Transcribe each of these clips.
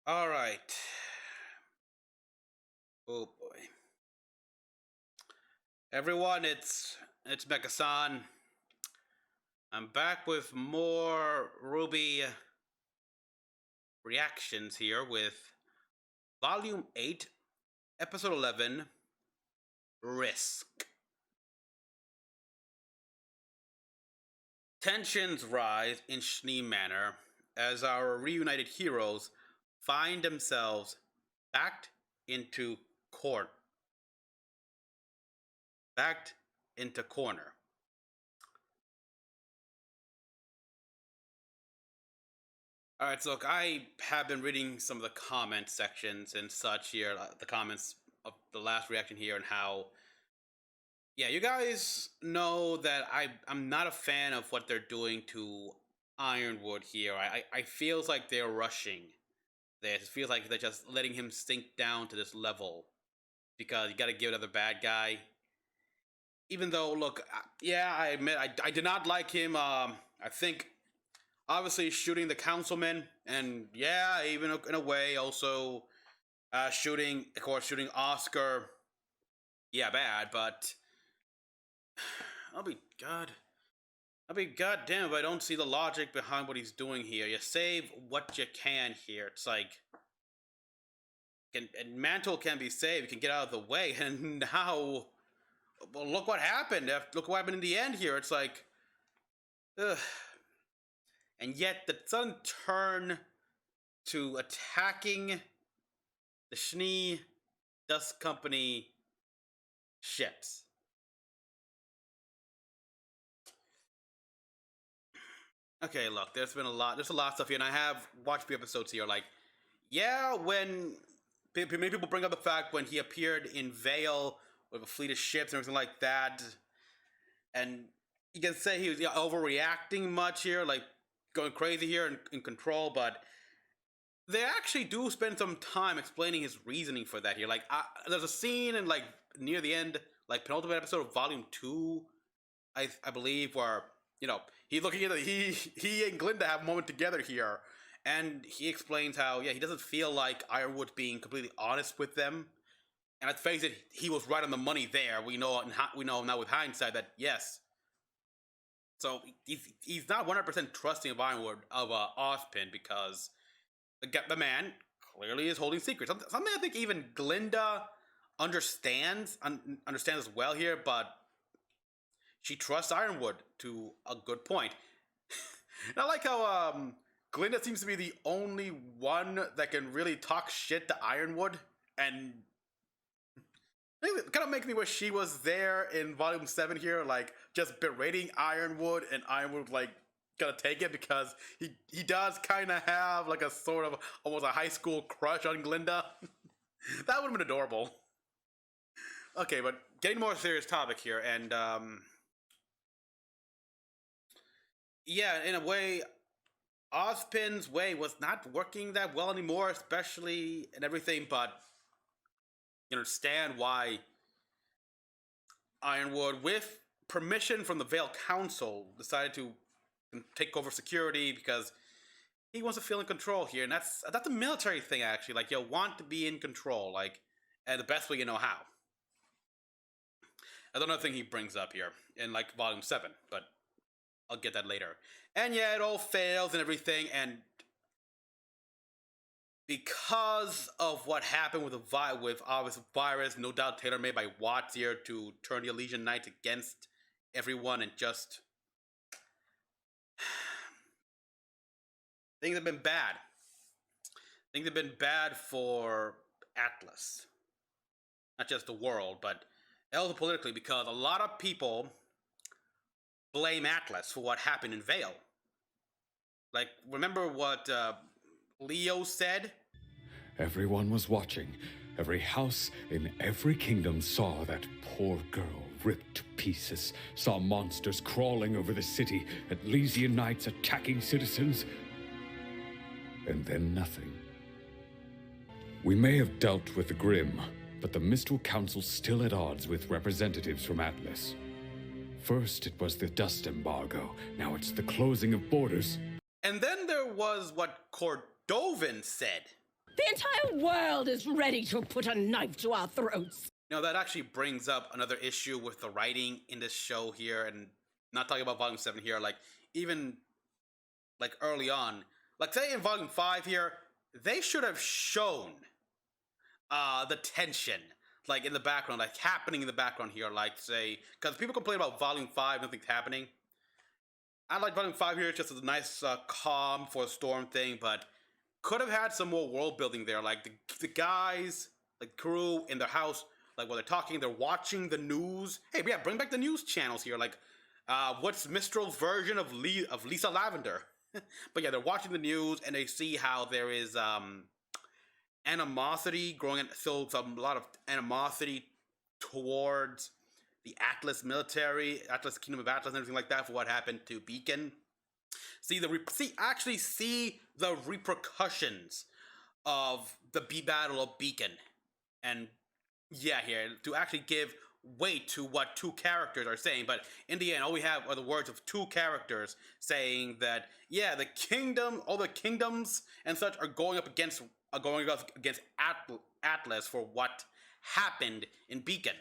All right. Oh boy. Everyone, it's Mecha-san. I'm back with more RWBY reactions here with Volume 8, Episode 11, Risk. Tensions rise in Schnee Manor as our reunited heroes find themselves backed into court. Backed into corner. All right, so look, I have been reading some of the comment sections and such here, the comments of the last reaction here, and how, yeah, you guys know that I'm not a fan of what they're doing to Ironwood here. I feels like they're rushing this. It feels like they're just letting him sink down to this level because you got to give it to the bad guy. Even though, look, yeah, I admit I did not like him. I think obviously shooting the councilman, and yeah, even in a way also shooting, of course, shooting Oscar. Yeah, bad, but I'll be god. I'll be goddamn if I don't see the logic behind what he's doing here. You save what you can here. It's like, and Mantle can be saved. You can get out of the way, and now, well, look what happened. Look what happened in the end here. It's like, ugh. And yet the sudden turn to attacking the Schnee Dust Company ships. Okay, look, there's a lot of stuff here, and I have watched the episodes here. Like, yeah, when many people bring up the fact when he appeared in Vale with a fleet of ships and everything like that, and you can say he was overreacting much here, like going crazy here in control, but they actually do spend some time explaining his reasoning for that here. Like, there's a scene in like near the end, like penultimate episode of Volume 2, I believe, where he's looking at he and Glinda have a moment together here, and he explains how he doesn't feel like Ironwood being completely honest with them, and let's face it, he was right on the money there. We know now with hindsight that yes. So he's not 100% trusting of Ironwood of Ozpin because the man clearly is holding secrets. Something I think even Glinda understands as well here, but she trusts Ironwood to a good point. And I like how Glinda seems to be the only one that can really talk shit to Ironwood, and it kind of makes me wish she was there in Volume 7 here, like just berating Ironwood, and Ironwood like gonna take it because he does kind of have like a sort of almost a high school crush on Glinda. That would have been adorable. Okay, but getting more serious topic here, and yeah, in a way, Ozpin's way was not working that well anymore, especially and everything, but you understand why Ironwood, with permission from the Vale Council, decided to take over security because he wants to feel in control here, and that's a military thing actually. Like, you want to be in control, like, and the best way you know how. That's another thing he brings up here in like Volume 7, but I'll get that later. And yeah, it all fails and everything, and because of what happened with obvious virus, no doubt tailor-made by Watts here to turn the Elysian Knights against everyone, and just things have been bad. Things have been bad for Atlas, not just the world, but also politically, because a lot of people blame Atlas for what happened in Vale. Like, remember what Leo said? Everyone was watching. Every house in every kingdom saw that poor girl ripped to pieces, saw monsters crawling over the city, Elysian knights attacking citizens, and then nothing. We may have dealt with the Grim, but the Mistral Council's still at odds with representatives from Atlas. First it was the dust embargo, now it's the closing of borders. And then there was what Cordovan said. The entire world is ready to put a knife to our throats. You know, that actually brings up another issue with the writing in this show here, and not talking about Volume 7 here, like, even, like, early on. Like, say in Volume 5 here, they should have shown the tension, like, in the background, like, happening in the background here, like, say, because people complain about Volume 5, nothing's happening. I like Volume 5 here, it's just a nice, calm for a storm thing, but could have had some more world building there, like, the guys, like, crew in their house, like, while they're talking, they're watching the news. Hey, yeah, bring back the news channels here, like, what's Mistral's version of Lisa Lavender? But yeah, they're watching the news, and they see how there is, animosity growing, so a lot of animosity towards the Atlas military, Atlas Kingdom of Atlas, and everything like that for what happened to Beacon. Actually see the repercussions of the Battle of Beacon, and yeah, here to actually give weight to what two characters are saying. But in the end, all we have are the words of two characters saying that, yeah, the kingdom, all the kingdoms and such are going up against Atlas for what happened in Beacon.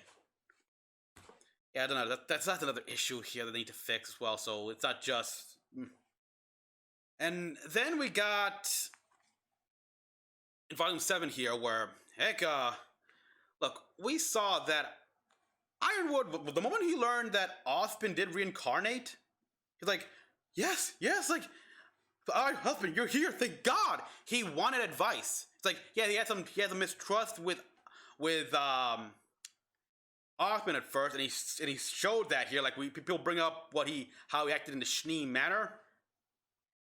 Yeah, I don't know. That's another issue here that they need to fix as well. So it's not just. And then we got in Volume 7 here, where heck, look, we saw that Ironwood, the moment he learned that Ospen did reincarnate, he's like, yes, like, husband, you're here, thank God. He wanted advice. It's like, yeah, he has a mistrust with Ospen at first, and he showed that here. Like, people bring up how he acted in the Schnee Manor,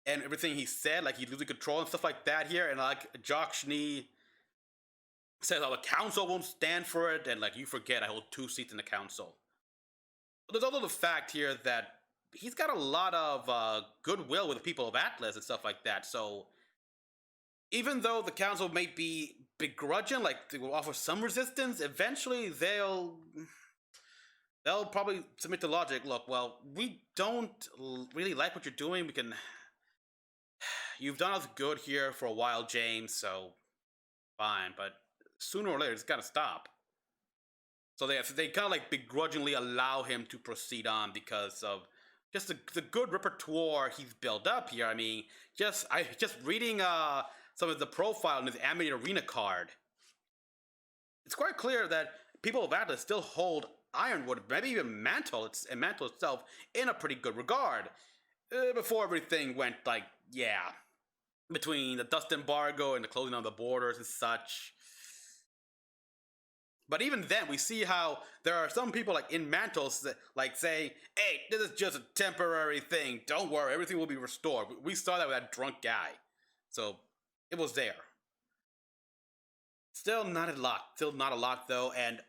and everything he said, like he's losing control and stuff like that here, and like Jock Schnee says, oh, the council won't stand for it, and like, you forget I hold 2 seats in the council. But there's also the fact here that he's got a lot of goodwill with the people of Atlas and stuff like that, so even though the council may be begrudging, like they will offer some resistance, eventually they'll probably submit to logic. Look, well, we don't really like what you're doing. You've done us good here for a while, James, so fine, but sooner or later it's gotta stop. So they kind of like begrudgingly allow him to proceed on because of just the good repertoire he's built up here. I mean, just reading some of the profile in his Animated Arena card, it's quite clear that people of Atlas still hold Ironwood, maybe even Mantle itself, in a pretty good regard. Before everything went like, yeah, between the dust embargo and the closing of the borders and such. But even then, we see how there are some people like in Mantles that like say, hey, this is just a temporary thing. Don't worry, everything will be restored. We saw that with that drunk guy. So it was there. Still not a lot though, and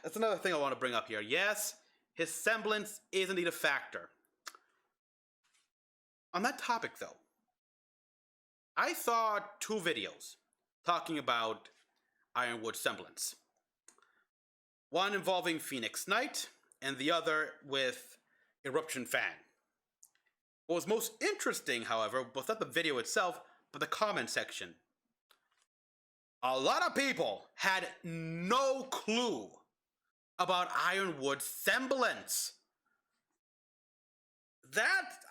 that's another thing I want to bring up here. Yes, his semblance is indeed a factor. On that topic though, I saw 2 videos talking about Ironwood semblance. One involving Phoenix Knight, and the other with Eruption Fan. What was most interesting, however, was not the video itself, but the comment section. A lot of people had no clue about Ironwood's semblance.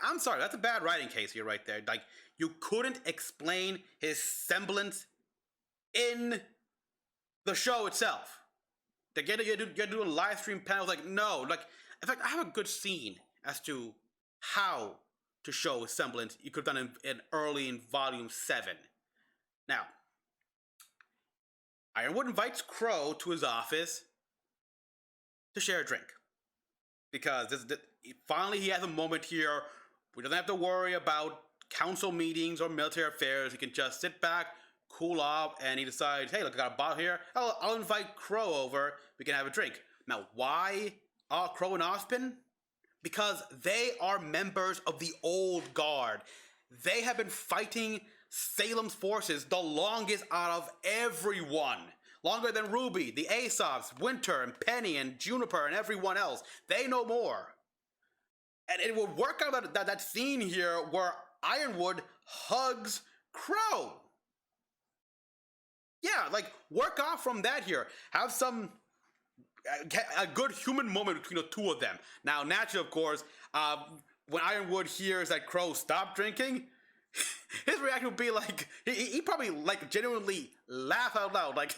I'm sorry, that's a bad writing case here right there. Like, you couldn't explain his semblance in the show itself. You're doing live stream panels, like, no. Like, in fact, I have a good scene as to how to show his semblance. You could have done it early in Volume 7. Now, Ironwood invites Crow to his office to share a drink. Because finally he has a moment here where he doesn't have to worry about council meetings or military affairs. He can just sit back, cool off, and he decides, hey, look, I got a bottle here. I'll invite Crow over. We can have a drink. Now, why are Crow and Ospen? Because they are members of the Old Guard. They have been fighting Salem's forces the longest out of everyone. Longer than RWBY, the Aesop's, Winter, and Penny, and Juniper, and everyone else. They know more. And it would work out that scene here where Ironwood hugs Crow. Yeah, like work off from that here. Have some a good human moment between the two of them. Now, naturally, of course, when Ironwood hears that Crow stop drinking, his reaction would be like he probably like genuinely laugh out loud, like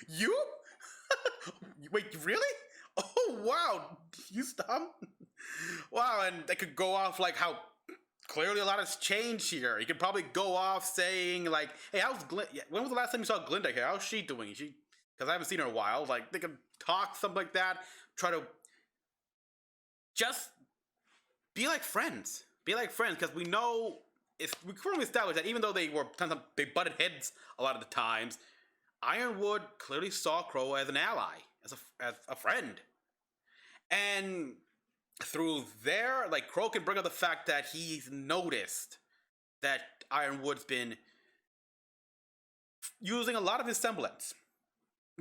you? Wait, really? Oh wow, you stop? Wow, and they could go off like how clearly a lot has changed here. You could probably go off saying like, "Hey, how's Glinda? When was the last time you saw Glinda here? How's she doing? Is she?" Because I haven't seen her in a while. Like they could talk something like that. Try to just be like friends. Be like friends, because we know we firmly established that even though they butted heads a lot of the times, Ironwood clearly saw Crow as an ally, as a friend, and through there, like Crow can bring up the fact that he's noticed that Ironwood's been using a lot of his semblance.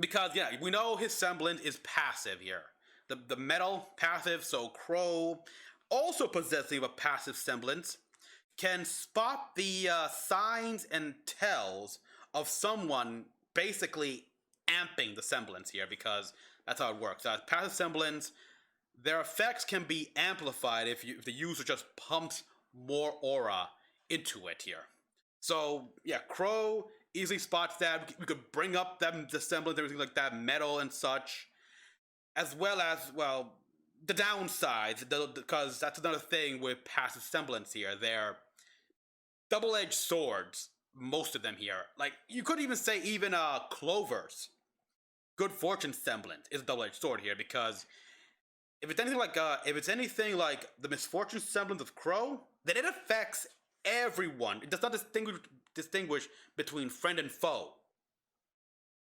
Because yeah, we know his semblance is passive here. The metal passive, so Crow, also possessing of a passive semblance, can spot the signs and tells of someone basically amping the semblance here, because that's how it works. Passive semblance, their effects can be amplified if the user just pumps more aura into it here. So yeah, Crow easily spots that. We could bring up the semblance, everything like that, metal and such, as well as, well, the downsides, because that's another thing with passive semblance here. They're double-edged swords, most of them here. Like, you could even say even Clover's good fortune semblance is a double-edged sword here, because if it's anything like the misfortune semblance of Crow, then it affects everyone. It does not distinguish between friend and foe.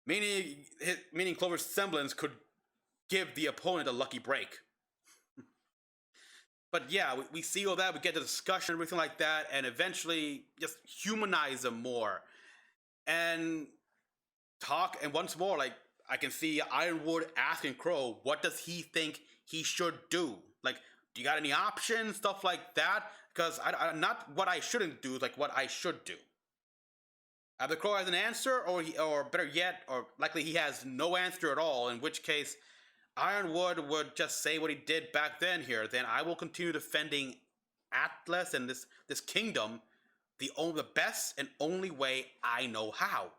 Meaning Clover's semblance could give the opponent a lucky break. But yeah, we see all that, we get the discussion, everything like that, and eventually just humanize them more. And talk, and once more, like, I can see Ironwood asking Crow, what does he think he should do? Like, do you got any options, stuff like that? Because not what I shouldn't do, like what I should do. Either Crow has an answer, or better yet, or likely he has no answer at all, in which case Ironwood would just say what he did back then here. Then I will continue defending Atlas and this kingdom the best and only way I know how.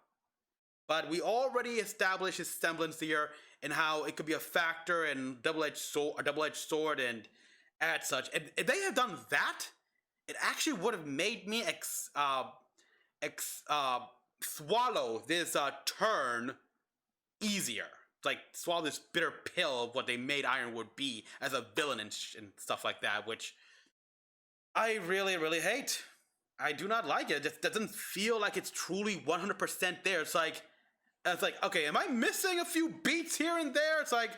But we already established his semblance here, and how it could be a factor in double-edged sword and as such. And if they had done that, it actually would have made me swallow this turn easier. Like, swallow this bitter pill of what they made Ironwood be as a villain and stuff like that, which I really, really hate. I do not like it. It just doesn't feel like it's truly 100% there. It's like, okay, am I missing a few beats here and there? It's like,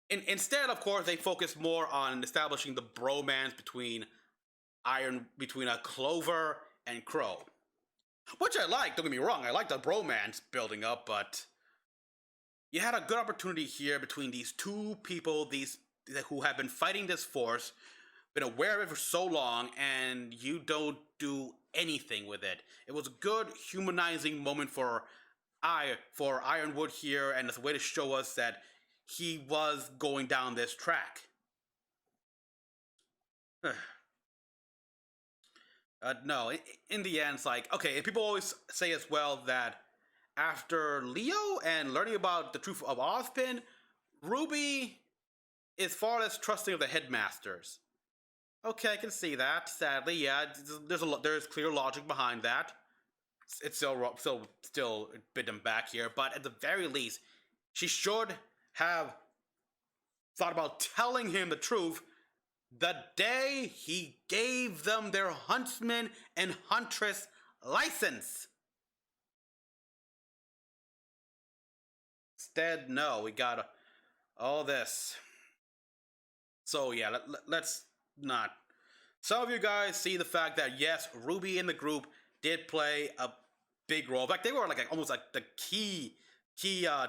instead, of course, they focus more on establishing the bromance between Clover and Crow, which I like. Don't get me wrong, I like the bromance building up, but you had a good opportunity here between these two people, who have been fighting this force, been aware of it for so long, and you don't do anything with it. It was a good humanizing moment for Ironwood here, and it's a way to show us that he was going down this track. No, in the end, it's like, okay, and people always say as well that after Leo and learning about the truth of Ozpin, RWBY is far less trusting of the headmasters. Okay, I can see that. Sadly, yeah, there's clear logic behind that. It's still bit them back here, but at the very least, she should have thought about telling him the truth the day he gave them their huntsman and huntress license. Instead, no, we got all this. So yeah, let's not. Some of you guys see the fact that yes, RWBY in the group did play a big role. In fact, they were almost like the key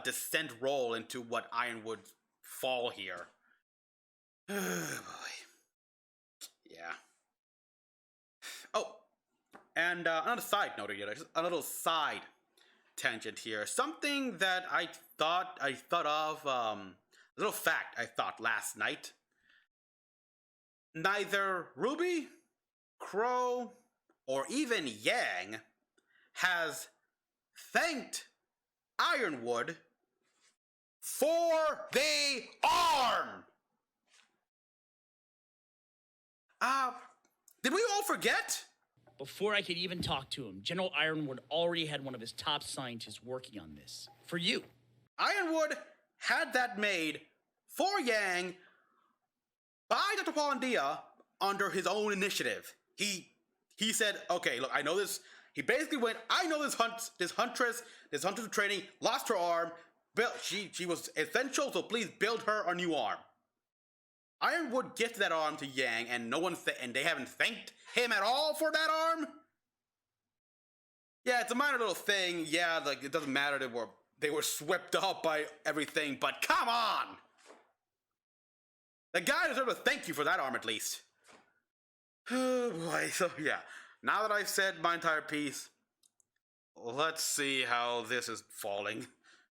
descent role into what Ironwood's fall here. Oh boy. Yeah. Oh, and another side note here, just a little side. tangent here. Something that I thought of, a little fact I thought last night. Neither RWBY, Crow, or even Yang has thanked Ironwood for the arm. Did we all forget? Before I could even talk to him, General Ironwood already had one of his top scientists working on this. For you. Ironwood had that made for Yang by Dr. Palandia under his own initiative. He said, okay, look, I know this. He basically went, I know this huntress in training, lost her arm, she was essential, so please build her a new arm. Ironwood gifted that arm to Yang, and and they haven't thanked him at all for that arm? Yeah, it's a minor little thing. Yeah, like, it doesn't matter, they were swept up by everything, but come on! The guy deserves a thank you for that arm, at least. Oh boy, so yeah. Now that I've said my entire piece, let's see how this is falling.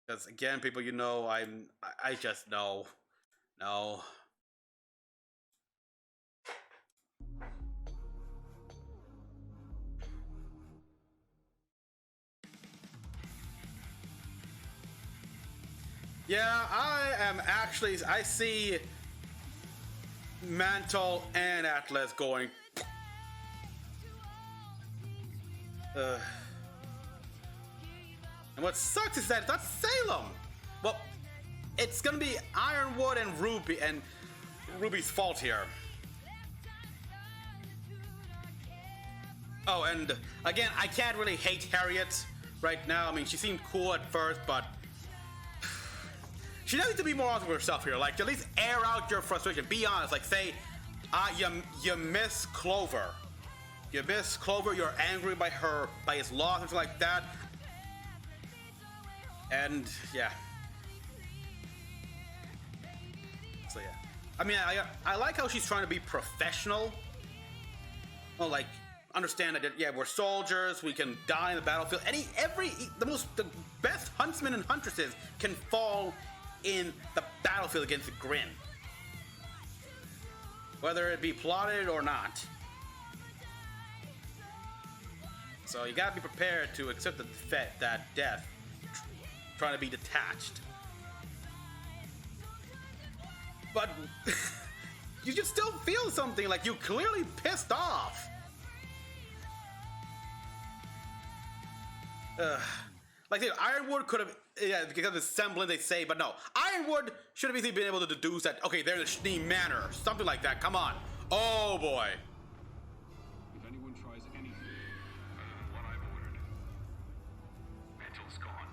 Because again, people, you know, I just know. No. Yeah, I see Mantle and Atlas going. And what sucks is that it's not Salem. Well, it's gonna be Ironwood and RWBY's fault here. Oh, and again, I can't really hate Harriet right now. I mean, she seemed cool at first, but she needs to be more honest with herself here. Like, at least air out your frustration. Be honest. Like, say, you miss Clover. You miss Clover. You're angry by his loss, something like that. And yeah. So yeah. I mean, I like how she's trying to be professional. Well, like, understand that yeah, we're soldiers. We can die in the battlefield. The best huntsmen and huntresses can fall in the battlefield against the Grin, whether it be plotted or not. So you gotta be prepared to accept that death, trying to be detached. But you just still feel something, like you clearly pissed off. Like Ironwood could have, yeah, because of the semblance they say, but no. Ironwood should have easily been able to deduce that, okay, they're in the Schnee Manor, something like that. Come on. Oh boy. If anyone tries anything other than what I've ordered, Mantle's gone.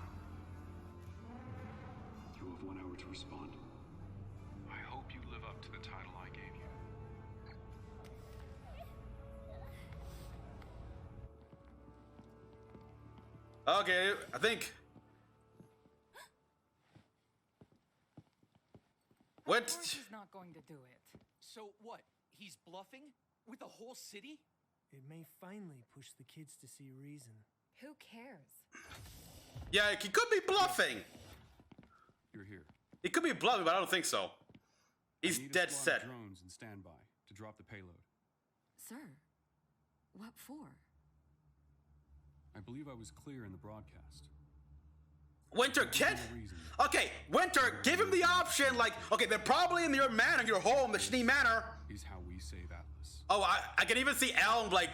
You have 1 hour to respond. I hope you live up to the title I gave you. Okay, I think. What? He's not going to do it. So what? He's bluffing? With the whole city? It may finally push the kids to see reason. Who cares? Yeah, he could be bluffing. You're here. He could be bluffing, but I don't think so. He's I need dead a squad set. of drones in standby to drop the payload. Sir, what for? I believe I was clear in the broadcast. Winter, kid? Okay, Winter, give him the option. Like, okay, they're probably in your manor, your home, the Schnee Manor. Is how we save Atlas. Oh, I can even see Elm, like,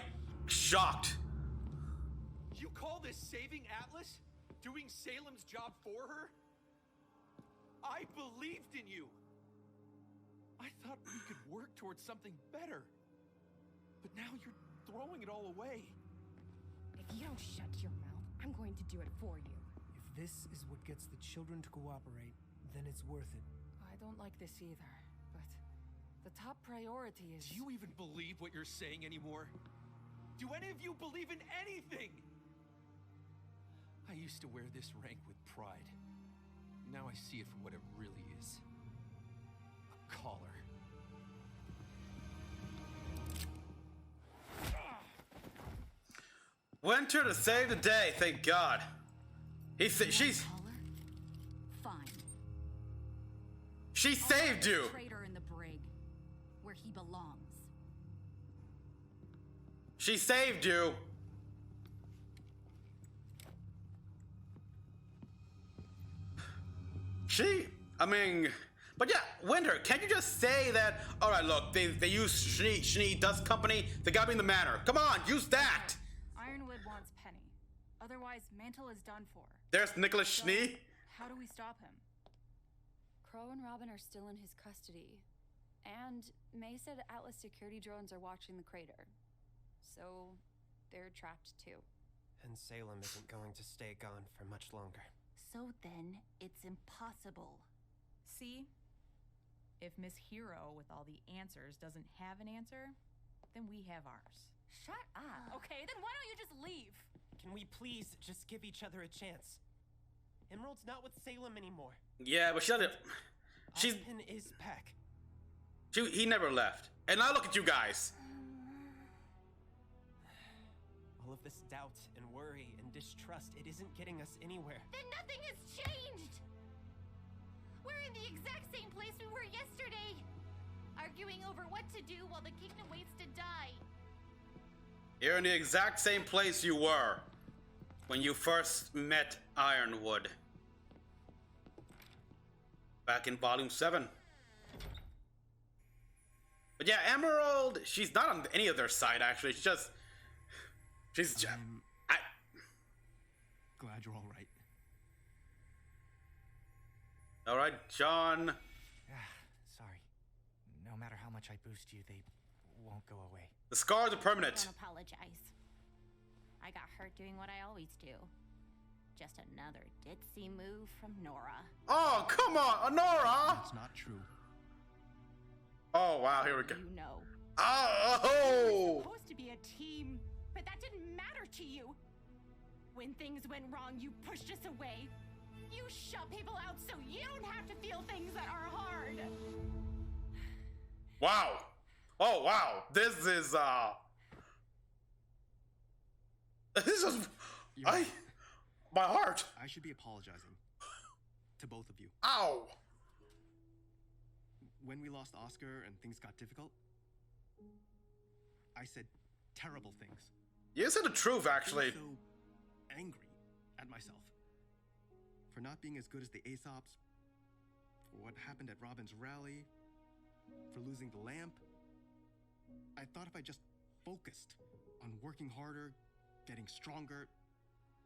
shocked. You call this saving Atlas? Doing Salem's job for her? I believed in you. I thought we could work towards something better. But now you're throwing it all away. If you don't shut your mouth, I'm going to do it for you. If this is what gets the children to cooperate, then it's worth it. I don't like this either, but the top priority is... Do you even believe what you're saying anymore? Do any of you believe in anything? I used to wear this rank with pride. Now I see it for what it really is. A collar. Winter to save the day, thank God. She's Caller? Fine. she saved you. Traitor in the brig, where he belongs. She saved you. I mean, but yeah, Winter, can't you just say that, all right, look, they use Schnee Dust Company, they got me in the manor. Come on, use that. Ironwood wants Penny. Otherwise, Mantle is done for. There's Nicholas So, Schnee. how do we stop him? Crow and Robin are still in his custody. And May said Atlas security drones are watching the crater. So they're trapped too. And Salem isn't going to stay gone for much longer. So then, it's impossible. See? If Miss Hero with all the answers doesn't have an answer, then we have ours. Shut up. Okay, then why don't you just leave? Can we please just give each other a chance? Emerald's not with Salem anymore. Yeah, but she's Ozpin is back. he never left. And now look at you guys. All of this doubt and worry and distrust, it isn't getting us anywhere. Then nothing has changed! We're in the exact same place we were yesterday! Arguing over what to do while the kingdom waits to die. You're in the exact same place you were when you first met Ironwood. Back in Volume 7. But yeah, Emerald, she's not on any of their side, actually. She's just... Glad you're all right. All right, John. Sorry. No matter how much I boost you, they won't go away. The scars are permanent. Don't apologize. I got hurt doing what I always do. Just another ditzy move from Nora. Oh, come on, Nora! That's not true. Oh, wow, here we go. You know. Oh! Supposed to be a team, but that didn't matter to you. When things went wrong, you pushed us away. You shut people out so you don't have to feel things that are hard. Wow. Oh, wow. This is, my heart. I should be apologizing. To both of you. Ow. When we lost Oscar and things got difficult, I said terrible things. You said the truth, actually. I was so angry at myself. For not being as good as the Aesops, for what happened at Robin's rally, for losing the lamp. I thought if I just focused on working harder, getting stronger,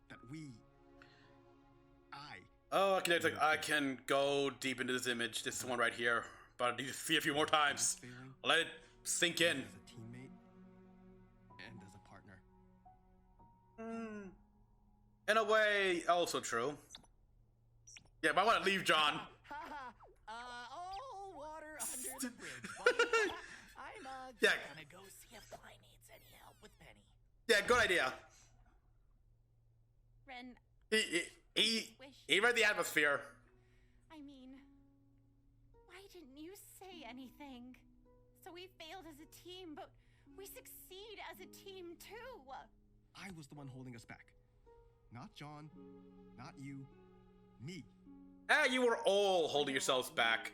that Oh, I can go deep into this image. This is the one right here. But I need to see it a few more times. Let it sink in. as a teammate and as a partner. In a way, also true. Yeah, but I want to leave, John. All water under the bridge, buddy. I'm Yeah. gonna go see if Klein needs any help with Penny. Yeah, good idea. Ren, He read the atmosphere. I mean, why didn't you say anything? So we failed as a team, but we succeed as a team too. I was the one holding us back. Not John, not you, me. You were all holding yourselves back.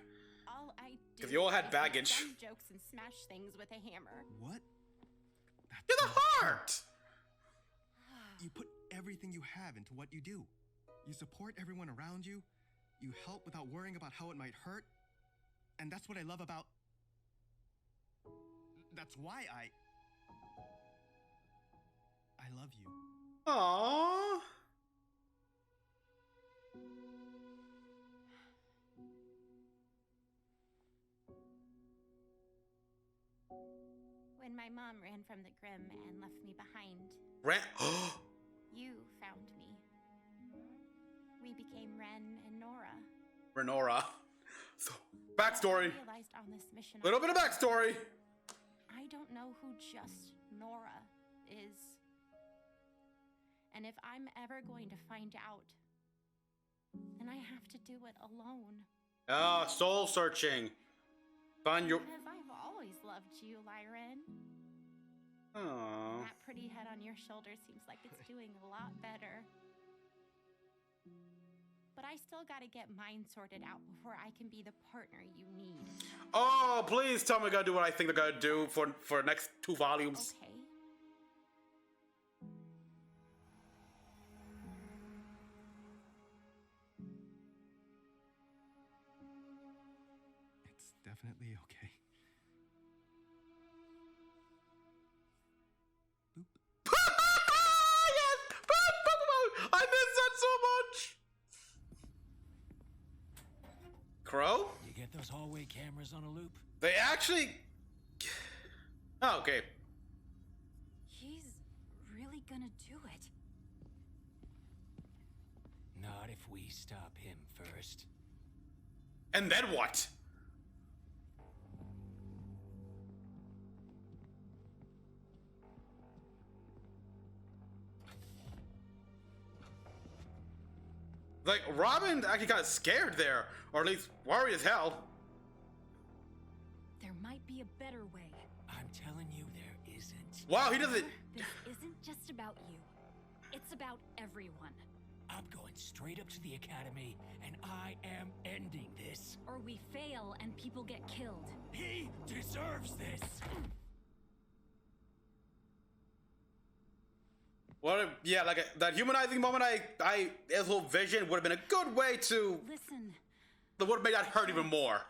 All I do 'Cause you all had is baggage. make dumb jokes and smash things with a hammer. What? You're the heart! You put everything you have into what you do. You support everyone around you. You help without worrying about how it might hurt. And that's what I love about... That's why I love you. Aww. When my mom ran from the Grim and left me behind, you found me. We became Ren and Nora. Renora. So, backstory. I realized on this mission, Little bit of backstory. I don't know who just Nora is. And if I'm ever going to find out, then I have to do it alone. Soul searching. Find your... Because I've always loved you, Lyran. Aww. That pretty head on your shoulder seems like it's doing a lot better. but I still gotta get mine sorted out before I can be the partner you need. Oh, please tell me they're gonna do what I think they're gonna do for next 2 volumes. Okay. It's definitely okay. Yes! I miss that so much! Crow? You get those hallway cameras on a loop? They actually... Oh, okay. He's really gonna do it. Not if we stop him first. And then what? Like, Robin actually got scared there, or at least worried as hell. There might be a better way. I'm telling you, there isn't. Wow, he doesn't... This isn't just about you. It's about everyone. I'm going straight up to the academy, and I am ending this. Or we fail and people get killed. He deserves this. What? Yeah, like that humanizing moment. His whole vision would have been a good way to. Listen. That would have made that hurt even more.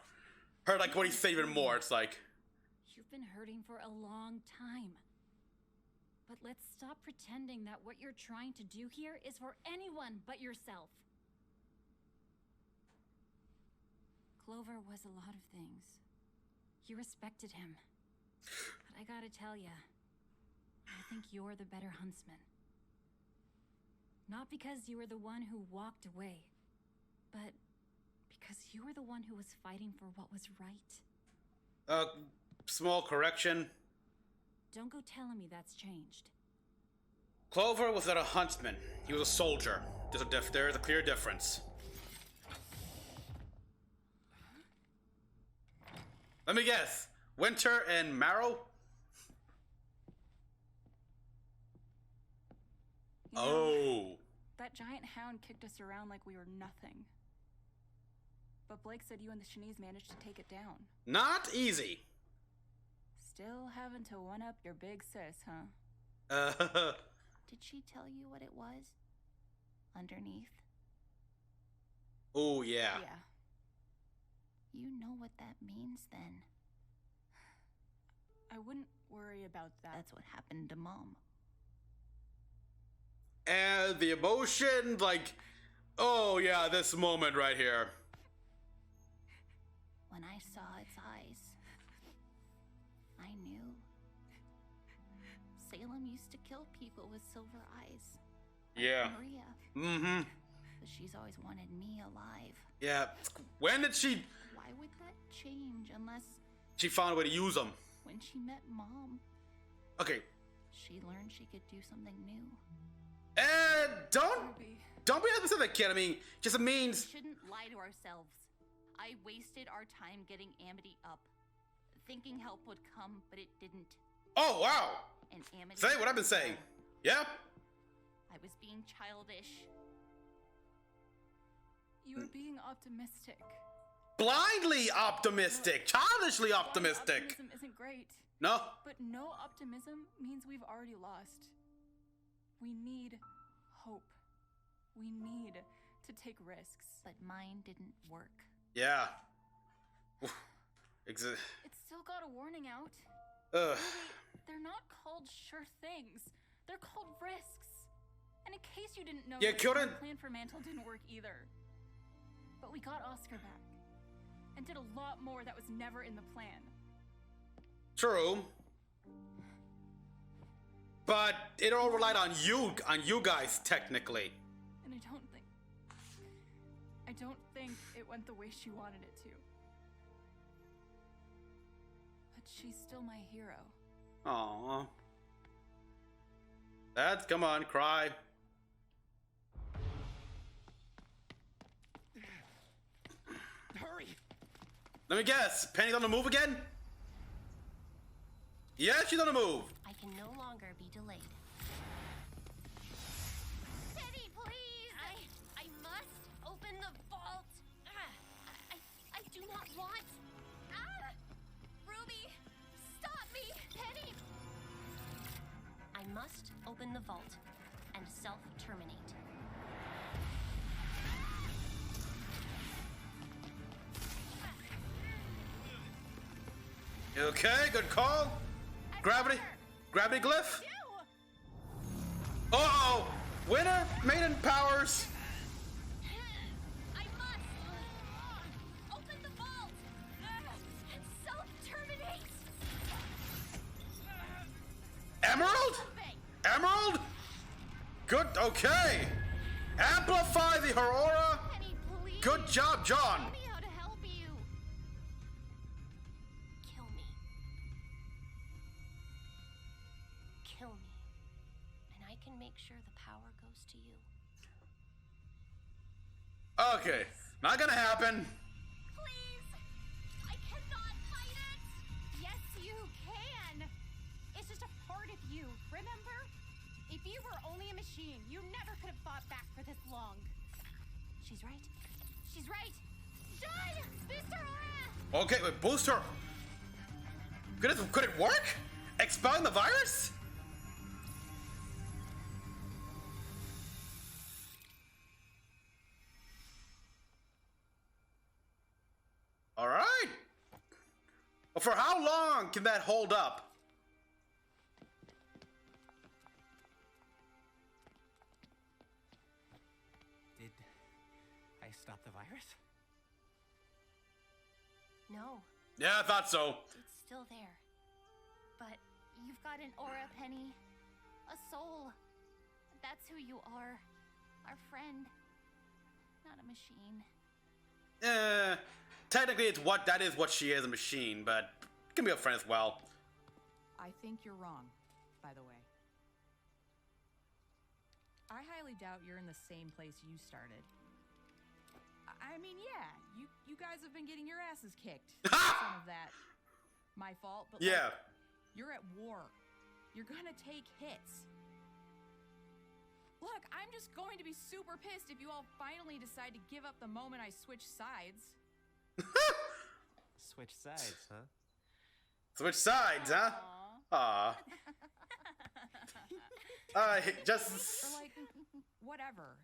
Hurt like when he said even more. It's like. You've been hurting for a long time. But let's stop pretending that what you're trying to do here is for anyone but yourself. Clover was a lot of things. You respected him. But I gotta tell ya, I think you're the better huntsman. Not because you were the one who walked away, but because you were the one who was fighting for what was right. Small correction. Don't go telling me that's changed. Clover was not a huntsman. He was a soldier. There is a clear difference. Let me guess. Winter and Marrow? You know, Oh. that giant hound kicked us around like we were nothing. But Blake said you and the Shnees managed to take it down. Not easy. Still having to one-up your big sis, huh? Did she tell you what it was? Underneath? Oh, yeah. Yeah. You know what that means then. I wouldn't worry about that. That's what happened to Mom. And the emotion, like, oh yeah, this moment right here. When I saw its eyes, I knew. Salem used to kill people with silver eyes. Like Yeah. Maria. Mm-hmm. But she's always wanted me alive. Yeah. When did she... Why would that change unless... She found a way to use them. When she met Mom, Okay. she learned she could do something new. And don't be that specific, kid. I mean, just means... We shouldn't lie to ourselves. I wasted our time getting Amity up. Thinking help would come, but it didn't. Oh, wow. And Amity... Say what I've been saying. Yeah. I was being childish. You were being optimistic. Blindly optimistic. Childishly Blind optimistic. Optimism isn't great. No. But no optimism means we've already lost. We need hope. We need to take risks. But mine didn't work. Yeah. It's still got a warning out. Ugh. Really, they're not called sure things. They're called risks. And in case you didn't know, Yeah, the couldn't- plan for Mantle didn't work either. But we got Oscar back. And did a lot more that was never in the plan. True. But it all relied on you guys, technically. And I don't think it went the way she wanted it to. But she's still my hero. Aww. Come on, cry. Hurry! Let me guess. Penny's on the move again? Yeah, she's on the move. I can no longer be delayed. Teddy, please! I must open the vault and self-terminate. Okay, good call. Gravity glyph. Uh-oh! Winner, maiden powers. I must! Open the vault! Self-terminate! Emerald? Emerald? Good, okay. Amplify the Aurora. Penny, please. Good job, John. Tell me how to help you. Kill me. Kill me. And I can make sure the power goes to you. Okay, not gonna happen. Please! I cannot fight it! Yes, you can! It's just a part of you, remember? If you were only a machine, you never could have fought back for this long. She's right. She's right! John! Boost her aura! Okay, wait, boost her. Could it work? Expelling the virus? All right. Well, for how long can that hold up? Did I stop the virus? No, Yeah, I thought so. it's still there. But you've got an aura, Penny. A soul. That's who you are. Our friend. Not a machine. Technically, that is what she is, a machine, but can be a friend as well. I think you're wrong, by the way. I highly doubt you're in the same place you started. I mean, yeah, you guys have been getting your asses kicked. Some of that my fault, but Yeah. like, you're at war. You're gonna take hits. Look, I'm just going to be super pissed if you all finally decide to give up the moment I switch sides. Switch sides, huh? Switch sides, huh? Aw. Just. Or like, whatever.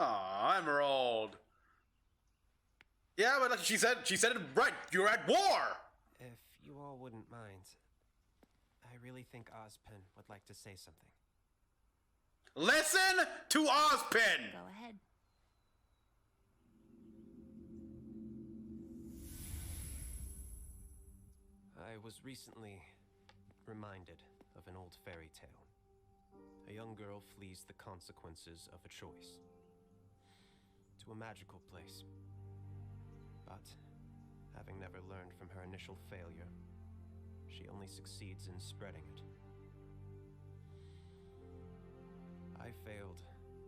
Aw, Emerald. Yeah, but like she said it right. You're at war. If you all wouldn't mind, I really think Ozpin would like to say something. Listen to Ozpin. Go ahead. I was recently reminded of an old fairy tale. A young girl flees the consequences of a choice to a magical place. But, having never learned from her initial failure, she only succeeds in spreading it. I failed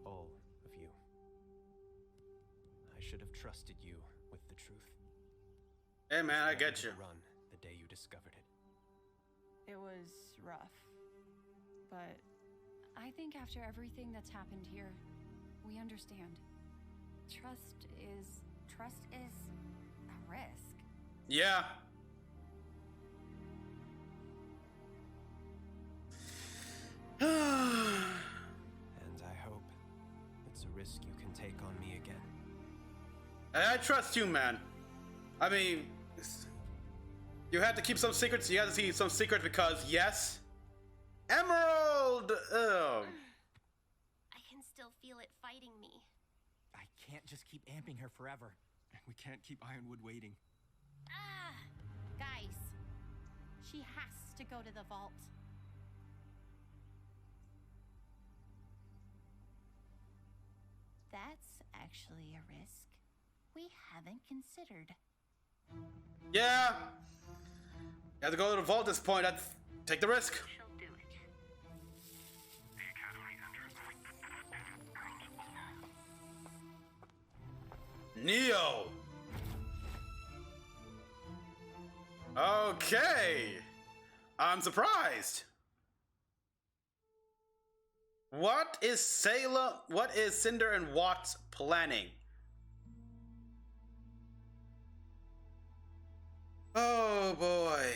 all of you. I should have trusted you with the truth. Hey man, I get you. Run the day you discovered it. It was rough, but I think after everything that's happened here, we understand. Trust is a risk. Yeah. And I hope it's a risk you can take on me again. I trust you, man. I mean, you had to keep some secrets. You had to see some secrets because, yes, Emerald. I can still feel it fighting me. I can't just keep amping her forever. We can't keep Ironwood waiting. Ah! Guys, she has to go to the vault. That's actually a risk we haven't considered. Yeah. You have to go to the vault at this point. Take the risk. Neo. Okay. I'm surprised. What is Cinder and Watts planning? Oh boy.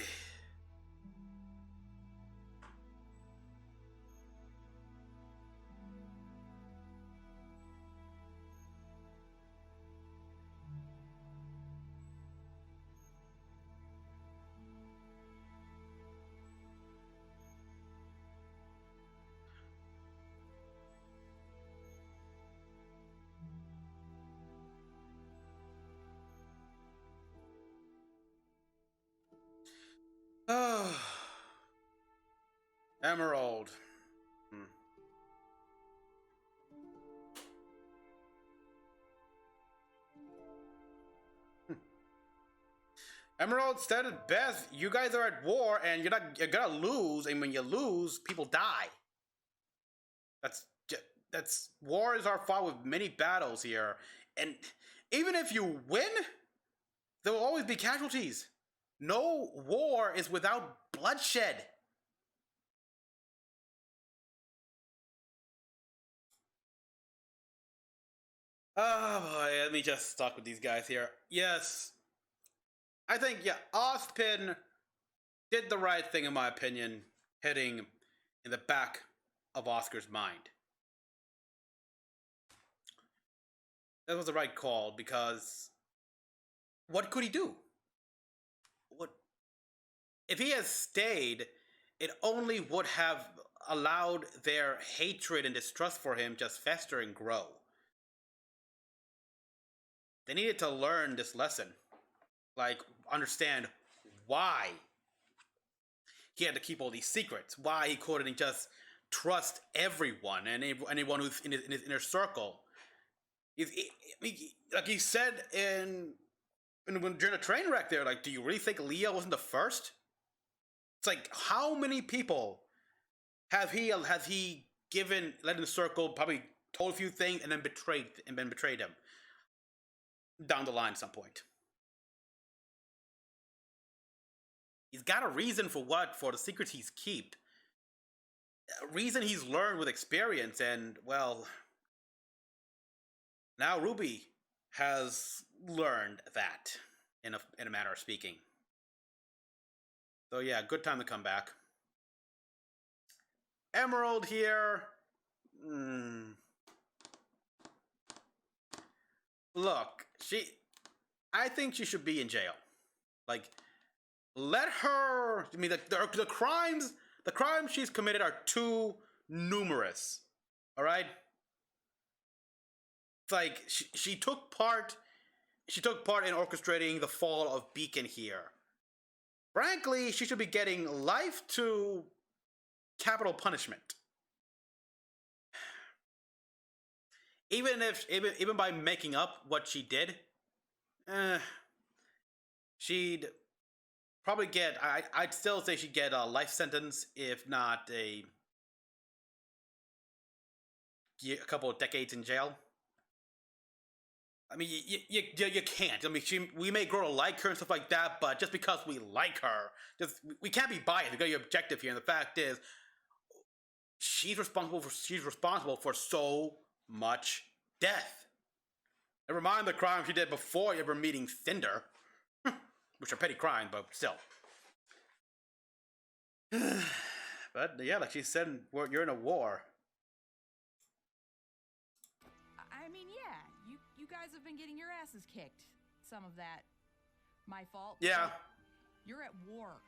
Emerald. Hmm. Emerald said it best. You guys are at war, and you're gonna lose. And when you lose, people die. That's wars are fought with many battles here, and even if you win, there will always be casualties. No war is without bloodshed. Oh boy, let me just talk with these guys here. Yes, I think, yeah, Ozpin did the right thing in my opinion, hitting in the back of Oscar's mind. That was the right call, because what could he do? What if he had stayed? It only would have allowed their hatred and distrust for him just fester and grow. They needed to learn this lesson, like understand why he had to keep all these secrets, why he couldn't just trust everyone and anyone who's in his inner circle. Like he said during the train wreck there, like, do you really think Leah wasn't the first? It's like, how many people has he given, led in the circle, probably told a few things and then betrayed him down the line at some point? He's got a reason for the secrets he's kept. A reason he's learned with experience, and well, now RWBY has learned that in a manner of speaking. So yeah, good time to come back. Emerald here. Look, I think she should be in jail. Like, let her. I mean, the crimes she's committed are too numerous. All right. It's like she took part in orchestrating the fall of Beacon here. Frankly, she should be getting life to capital punishment. Even by making up what she did, she'd probably get. I'd still say she'd get a life sentence, if not a couple of decades in jail. I mean, you can't. I mean, we may grow to like her and stuff like that, but just because we like her, we can't be biased. We got to be objective here. And the fact is, she's responsible for so much death. Never mind the crime she did before ever meeting Cinder, which are petty crimes, but still. But yeah, like she said, you're in a war. I mean, yeah, you guys have been getting your asses kicked. Some of that, my fault. Yeah. You're at war.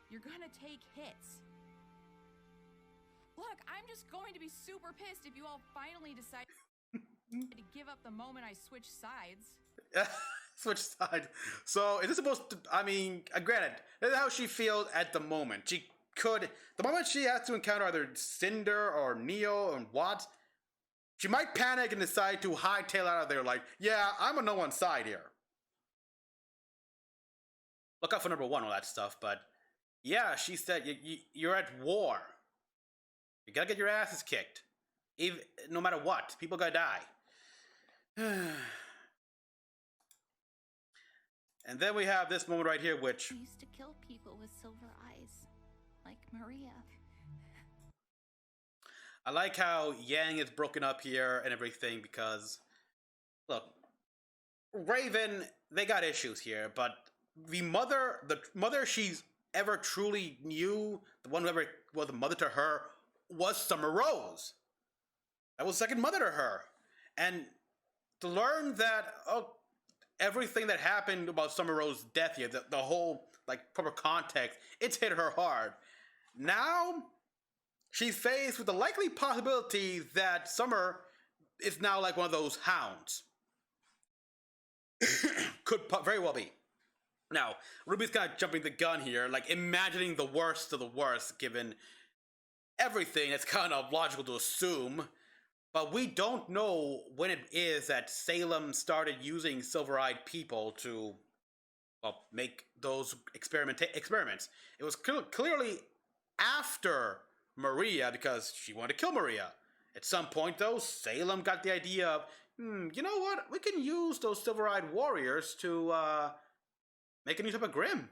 You're gonna take hits. Look, I'm just going to be super pissed if you all finally decide to give up the moment I switch sides. Switch sides. So is this supposed to? I mean, granted, that's how she feels at the moment. The moment she has to encounter either Cinder or Neo and Watts, she might panic and decide to hightail out of there. Like, yeah, I'm on no one's side here. Look out for number one, all that stuff. But yeah, she said you're at war. You gotta get your asses kicked. Even, no matter what, people gotta die. And then we have this moment right here, which... I used to kill people with silver eyes, like Maria. I like how Yang is broken up here and everything, because... Look, Raven, they got issues here, but the mother she's ever truly knew, the one who ever was a mother to her, was Summer Rose. That was second mother to her. And to learn that everything that happened about Summer Rose's death here, the whole like proper context, it's hit her hard. Now she's faced with the likely possibility that Summer is now like one of those hounds. Could very well be. Now, RWBY's kind of jumping the gun here, like imagining the worst of the worst, given everything, it's kind of logical to assume. But we don't know when it is that Salem started using silver-eyed people to, well, make those experiments. It was clearly after Maria, because she wanted to kill Maria. At some point, though, Salem got the idea of, you know what? We can use those silver-eyed warriors to make a new type of Grimm.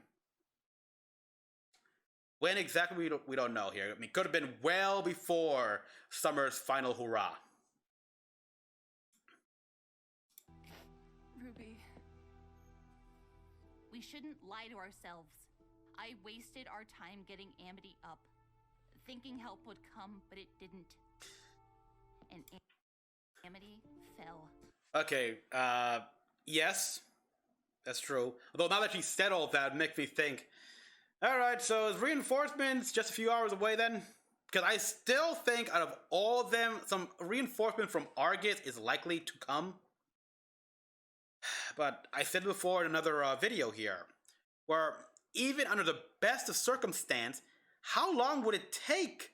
When exactly, we don't know here. I mean, could have been well before Summer's final hurrah. Ruby. We shouldn't lie to ourselves. I wasted our time getting Amity up, thinking help would come, but it didn't. And Amity fell. Okay, yes, that's true. Although now that she said all that, it makes me think, alright, so is reinforcements just a few hours away then? Because I still think out of all of them, some reinforcement from Argus is likely to come. But I said before in another video here, where even under the best of circumstance, how long would it take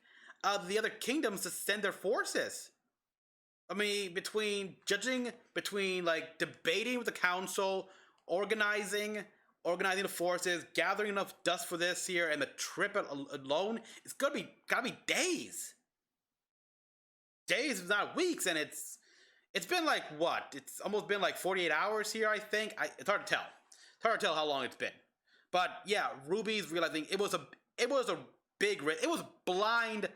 the other kingdoms to send their forces? I mean, between like debating with the council, organizing the forces, gathering enough dust for this here, and the trip alone, it's gotta be days. Days, if not weeks, and it's been like what? It's almost been like 48 hours here, I think. It's hard to tell. It's hard to tell how long it's been. But yeah, RWBY's realizing it was a big risk. It was blind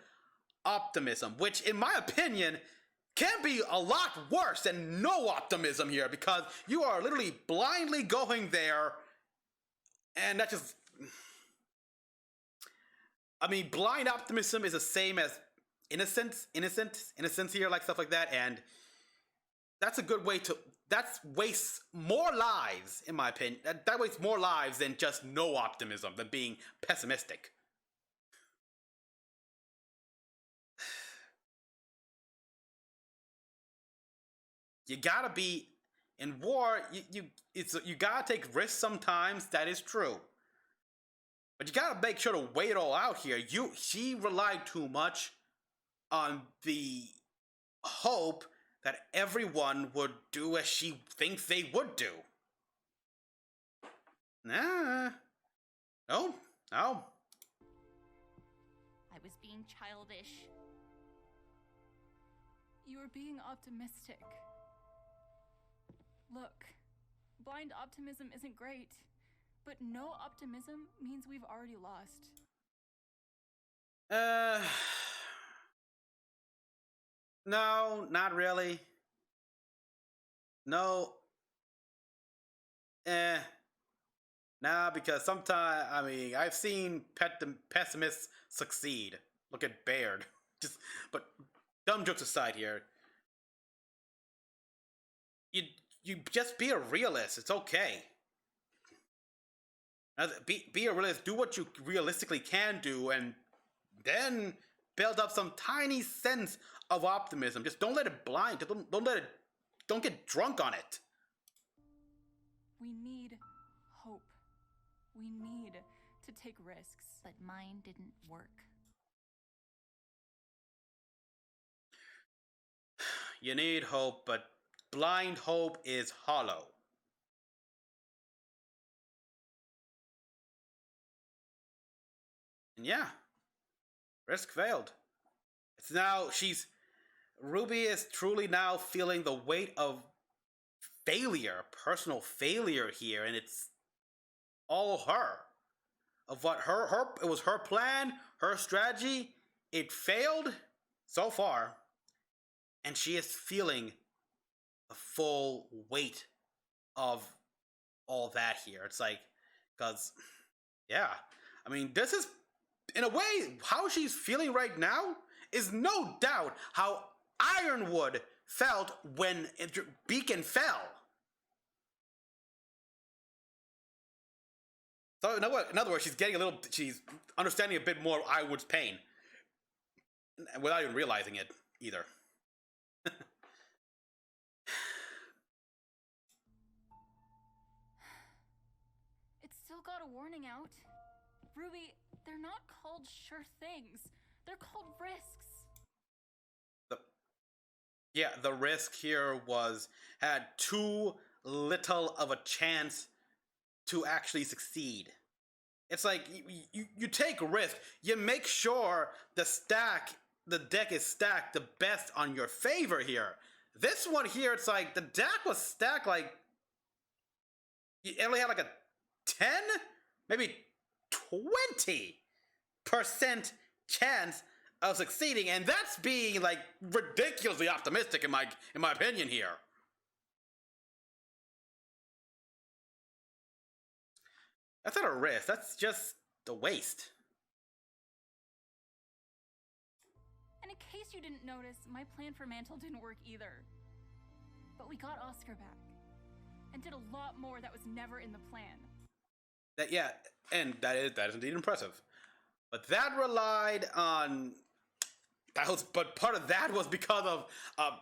optimism, which in my opinion can be a lot worse than no optimism here, because you are literally blindly going there, and that just, I mean, blind optimism is the same as innocence here, like stuff like that, and that's a good way to, that wastes more lives, in my opinion. That wastes more lives than just no optimism, than being pessimistic. You gotta be, in war, you gotta take risks sometimes, that is true. But you gotta make sure to weigh it all out here. She relied too much on the hope that everyone would do as she thinks they would do. Nah. No. I was being childish. You were being optimistic. Look, blind optimism isn't great, but no optimism means we've already lost. No, not really. No. Nah, because sometimes, I mean, I've seen pessimists succeed. Look at Baird. But dumb jokes aside here. You just be a realist. It's okay. Be a realist. Do what you realistically can do, and then build up some tiny sense of optimism. Just don't let it blind. Don't get drunk on it. We need hope. We need to take risks. But mine didn't work. You need hope, but blind hope is hollow. And yeah, risk failed. It's now, RWBY is truly now feeling the weight of failure, personal failure here, and it's all her. Of what it was her plan, her strategy, it failed so far, and she is feeling the full weight of all that here. It's like, because, yeah, I mean, this is, in a way, how she's feeling right now is no doubt how Ironwood felt when Beacon fell. So in other words, she's understanding a bit more Ironwood's pain, without even realizing it either. It's still got a warning out. RWBY, they're not called sure things. They're called risks. The risk here had too little of a chance to actually succeed. It's like you take risk. You make sure the deck is stacked the best on your favor here. This one here, it's like the deck was stacked like you only had like a 10, maybe 20% chance of succeeding, and that's being like ridiculously optimistic in my opinion here. That's not a risk, that's just a waste. And in case you didn't notice, my plan for Mantle didn't work either. But we got Oscar back. And did a lot more that was never in the plan. That is indeed impressive. But that relied on... But part of that was because of a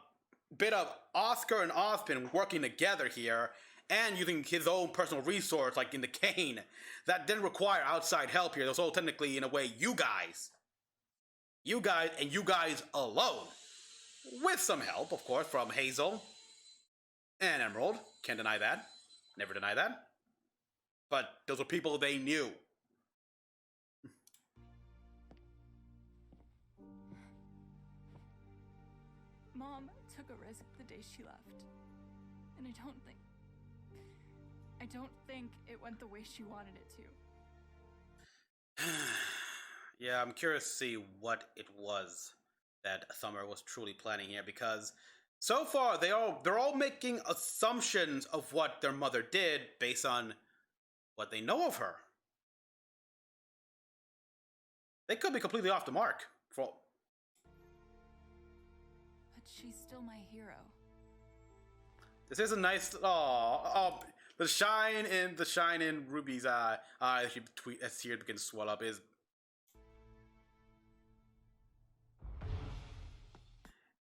bit of Oscar and Ozpin working together here, and using his own personal resource, like in the cane, that didn't require outside help here. That was all technically, in a way, you guys alone. With some help, of course, from Hazel and Emerald. Can't deny that. Never deny that. But those were people they knew. Mom took a risk the day she left. And I don't think it went the way she wanted it to. Yeah, I'm curious to see what it was that Summer was truly planning here, because so far they're all making assumptions of what their mother did based on what they know of her. They could be completely off the mark. But she's still my hero. This is a nice the shine in RWBY's eye as she as tears begin to swell up is.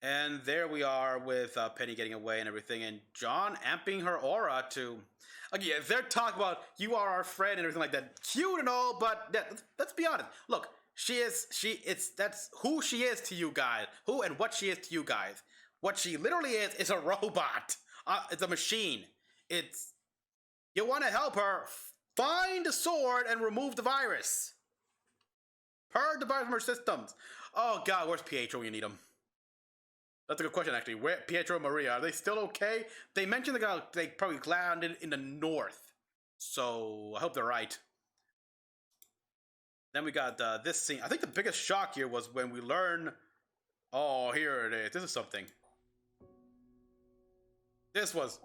And there we are with Penny getting away and everything, and John amping her aura to. Again, they're talking about you are our friend and everything like that, cute and all, but let's be honest. Look, that's who she is to you guys, who and what she is to you guys. What she literally is a robot. It's a machine. You want to help her find the sword and remove the virus. Purge the virus from her systems. Oh God, where's Pietro when you need him? That's a good question, actually. Where Pietro and Maria, are they still okay? They mentioned they probably landed in the north, so I hope they're right. Then we got this scene. I think the biggest shock here was when we learn. Oh, here it is. This is something. This was.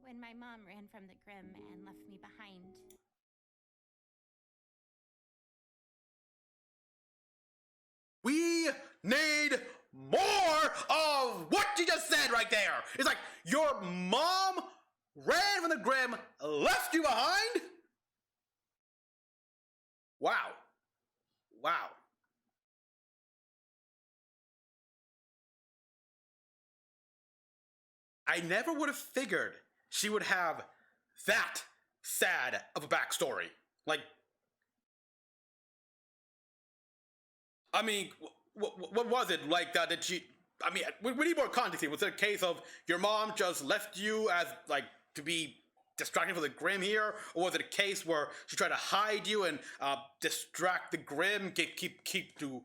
When my mom ran from the Grimm and left me behind. We need more of what you just said right there. It's like your mom ran from the Grimm, left you behind. Wow. Wow. I never would have figured she would have that sad of a backstory. Like, I mean, what was it like that? Did she? I mean, we need more context here. Was it a case of your mom just left you as like to be distracting for the Grimm here, or was it a case where she tried to hide you and distract the Grimm, keep to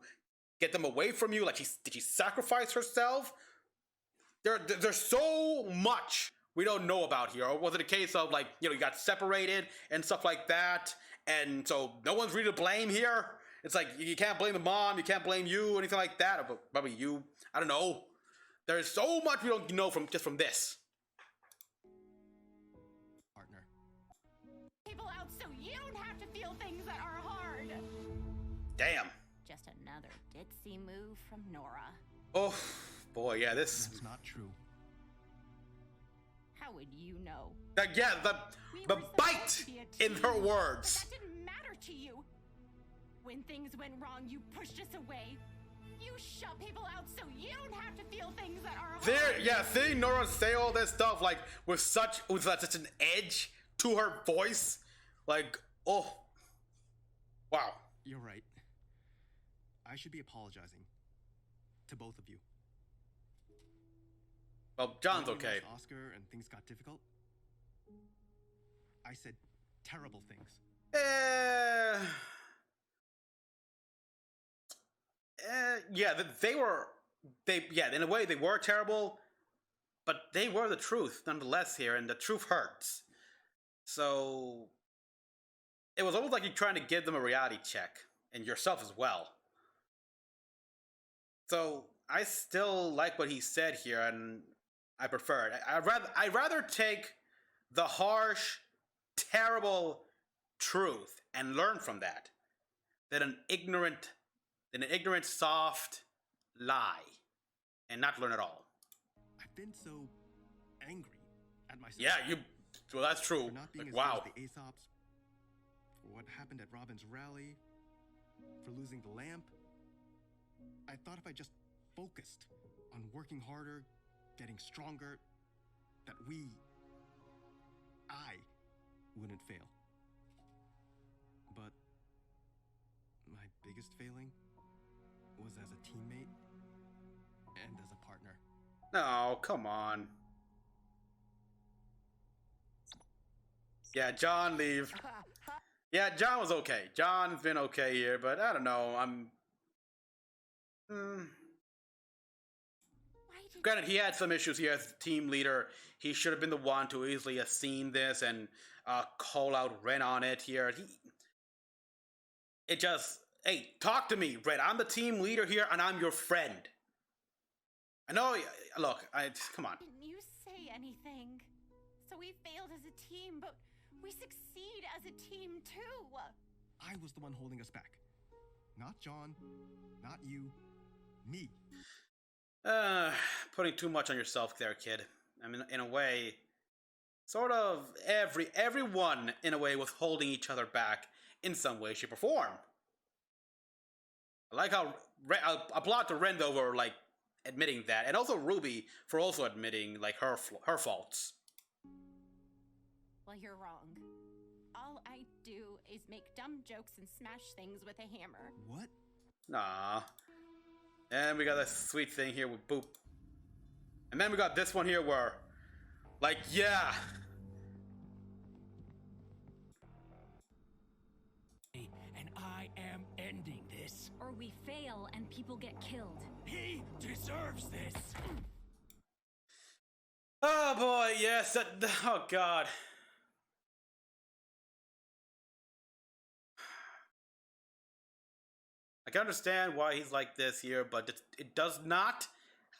get them away from you? Like, did she sacrifice herself? There's so much we don't know about here. Or was it a case of like, you got separated and stuff like that, and so no one's really to blame here? It's like you can't blame the mom, you can't blame you, anything like that. Or probably you. I don't know. There's so much we don't know from this. Partner. People out so you don't have to feel things that are hard. Damn. Just another ditzy move from Nora. Oh boy, yeah, this. That's not true. How would you know? Yeah, the bite in her words. But that didn't matter to you. When things went wrong, you pushed us away. You shut people out so you don't have to feel things that are hard. Seeing Nora say all this stuff like with such an edge to her voice, like, oh, wow. You're right. I should be apologizing to both of you. Well, John's When we okay. lost Oscar and things got difficult, I said terrible things. Yeah, in a way they were terrible, but they were the truth nonetheless here, and the truth hurts. So it was almost like you're trying to give them a reality check, and yourself as well. So I still like what he said here, and I prefer it. I'd rather take the harsh, terrible truth and learn from that than an ignorant, soft lie and not learn at all. I've been so angry at myself. Yeah, well, that's true. For not being Like, as wow. good as the Aesops, for what happened at Robin's rally, for losing the lamp. I thought if I just focused on working harder, getting stronger, that I wouldn't fail. But my biggest failing was as a teammate and as a partner. No, come on. Yeah, John, leave. Yeah, John was okay. John's been okay here, but I don't know. Granted, he had some issues here as team leader. He should have been the one to easily have seen this and call out Ren on it here. Hey, talk to me, Ren. I'm the team leader here, and I'm your friend. I know, look, come on. Didn't you say anything? So we failed as a team, but we succeed as a team too. I was the one holding us back. Not John, not you, me. Putting too much on yourself there, kid. I mean, in a way, sort of everyone, in a way, was holding each other back in some way, shape, or form. I like how I applaud to Ren though for like admitting that, and also RWBY for also admitting like her faults. Well, you're wrong. All I do is make dumb jokes and smash things with a hammer. What? Nah. And we got this sweet thing here with Boop. And then we got this one here where, like, yeah. And I am ending this. Or we fail and people get killed. He deserves this. Oh boy, yes. Oh god. I can understand why he's like this here, but it does not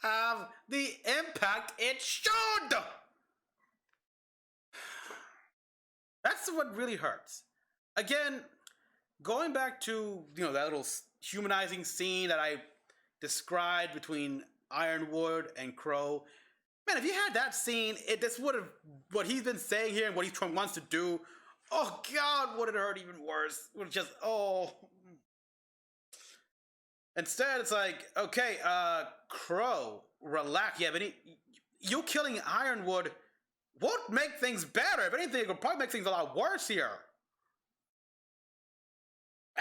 have the impact it should! That's what really hurts. Again, going back to, that little humanizing scene that I described between Ironwood and Crow, man, if you had that scene, this would have, what he's been saying here and what he wants to do, oh god, would it hurt even worse. It would just, Instead, it's like, okay, Crow, relax. Yeah, but you killing Ironwood won't make things better. If anything, it will probably make things a lot worse here.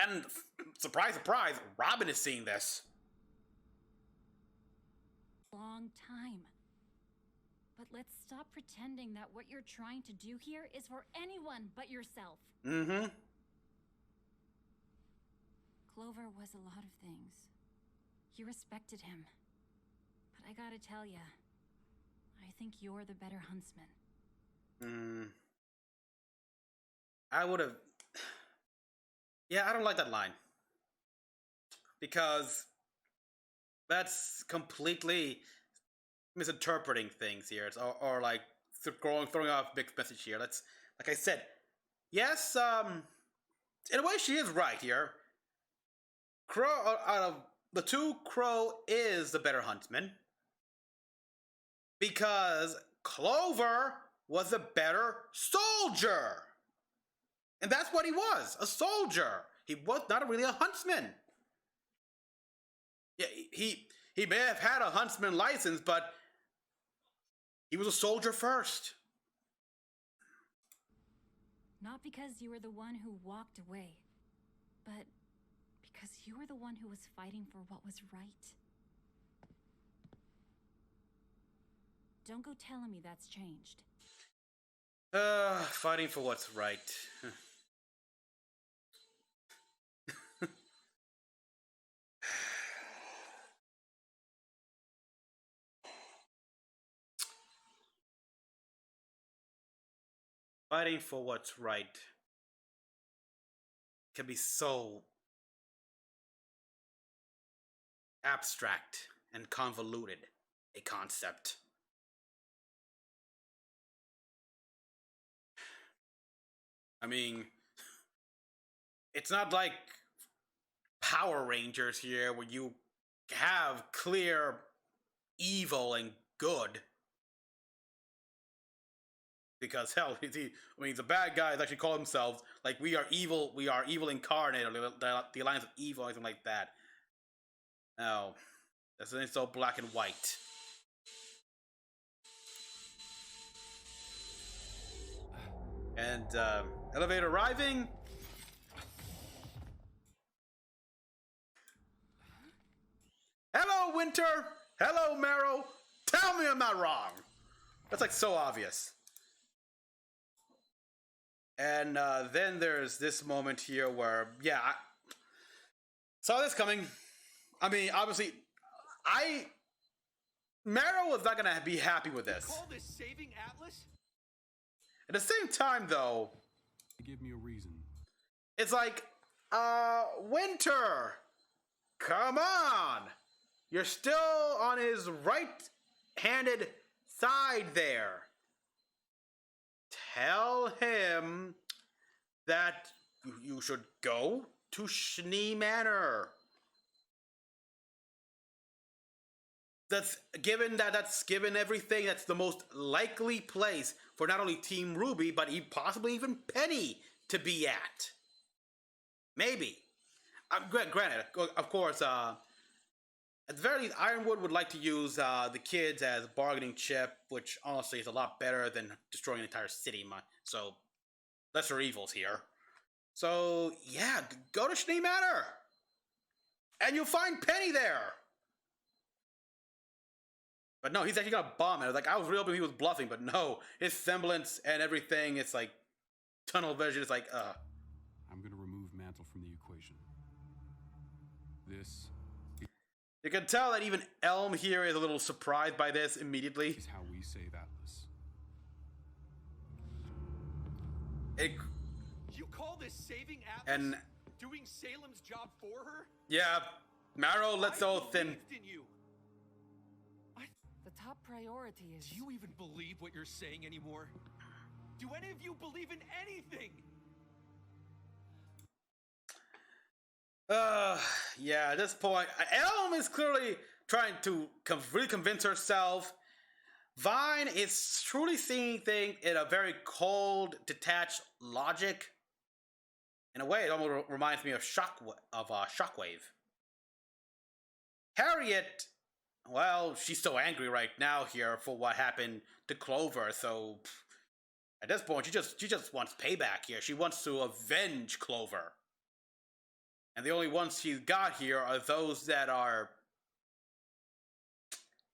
And surprise, surprise, Robin is seeing this. Long time. But let's stop pretending that what you're trying to do here is for anyone but yourself. Mm-hmm. Clover was a lot of things. You respected him. But I gotta tell ya, I think you're the better huntsman. I would have... Yeah, I don't like that line. Because that's completely misinterpreting things here. It's, or like throwing off a big message here. That's, like I said, yes, in a way she is right here. Crow, out of the two, Crow is the better huntsman. Because Clover was a better soldier. And that's what he was, a soldier. He was not really a huntsman. Yeah, he may have had a huntsman license, but he was a soldier first. Not because you were the one who walked away, but because you were the one who was fighting for what was right. Don't go telling me that's changed. Fighting for what's right. Fighting for what's right can be so abstract and convoluted a concept. I mean, it's not like Power Rangers here where you have clear evil and good. Because hell, the bad guys actually call themselves like we are evil incarnate, or the Alliance of Evil, or anything like that. No, that's so black and white. And elevator arriving. Hello, Winter. Hello, Marrow. Tell me I'm not wrong. That's like so obvious. And then there's this moment here where, yeah, I saw this coming. I mean, obviously, Marrow was not gonna be happy with this. Call this saving Atlas? At the same time, though, give me a reason. It's like, Winter, come on, you're still on his right-handed side there. Tell him that you should go to Schnee Manor. That's given everything, that's the most likely place for not only Team RWBY, but possibly even Penny to be at. Maybe. Granted, of course, at the very least, Ironwood would like to use the kids as bargaining chip, which honestly is a lot better than destroying an entire city. So, lesser evils here. So, yeah, go to Schnee Manor! And you'll find Penny there! But no, he's actually gonna bomb it. Like, I was real hoping he was bluffing, but no. His semblance and everything, it's like tunnel vision. It's like, I'm gonna remove Mantle from the equation. This... You can tell that even Elm here is a little surprised by this immediately. Is how we save Atlas. You call this saving Atlas? And doing Salem's job for her? Yeah, Marrow, let's all thin. The top priority is... Do you even believe what you're saying anymore? Do any of you believe in anything? Yeah, at this point, Elm is clearly trying to really convince herself. Vine is truly seeing things in a very cold, detached logic. In a way, it almost reminds me of Shockwave. Harriet, well, she's so angry right now here for what happened to Clover, so at this point, she just wants payback here. She wants to avenge Clover. And the only ones she's got here are those that are,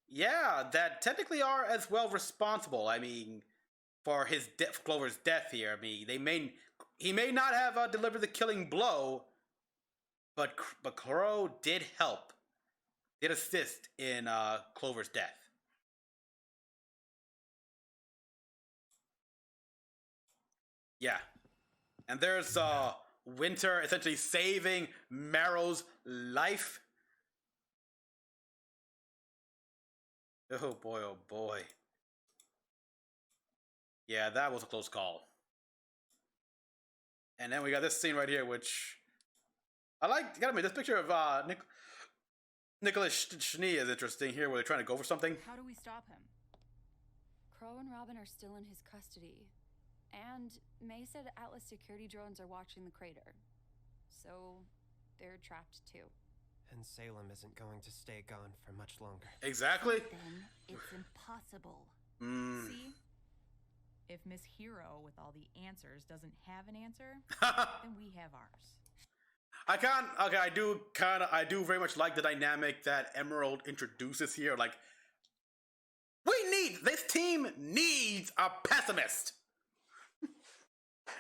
yeah, that technically are as well responsible. I mean, for Clover's death here. I mean, he may not have delivered the killing blow, but Crow did help, did assist in Clover's death. Yeah, and there's Winter essentially saving Marrow's life. Oh boy, oh boy. Yeah, that was a close call. And then we got this scene right here, which I like. Gotta admit, this picture of Nicholas Schnee is interesting here, where they're trying to go for something. How do we stop him? Crow and Robin are still in his custody. And May said Atlas security drones are watching the crater. So they're trapped too. And Salem isn't going to stay gone for much longer. Exactly. Then it's impossible. See? If Miss Hero with all the answers doesn't have an answer, then we have ours. I can't. Okay, I do very much like the dynamic that Emerald introduces here. Like, this team needs a pessimist.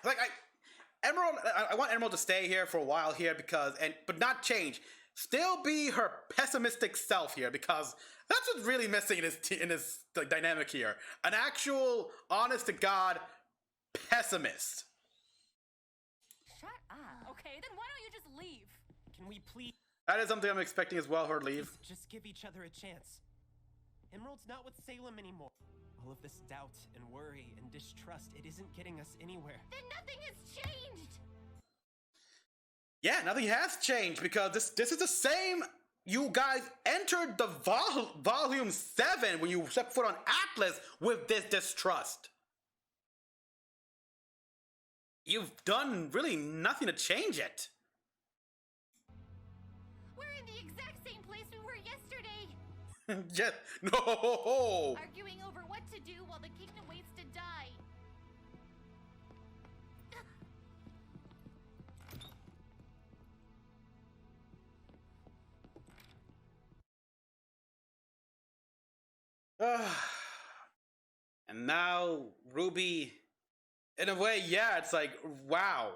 Like, I want Emerald to stay here for a while here but not change. Still be her pessimistic self here because that's what's really missing in this dynamic here. An actual, honest to God, pessimist. Shut up. Okay, then why don't you just leave? Can we please? That is something I'm expecting as well, her leave. Just give each other a chance. Emerald's not with Salem anymore. All of this doubt and worry and distrust, it isn't getting us anywhere. Then nothing has changed! Yeah, nothing has changed because this is the same. You guys entered the volume 7 when you set foot on Atlas with this distrust. You've done really nothing to change it. We're in the exact same place we were yesterday! Yeah, no! Arguing over what to do while the kingdom waits to die. And now RWBY, in a way, yeah, it's like, wow.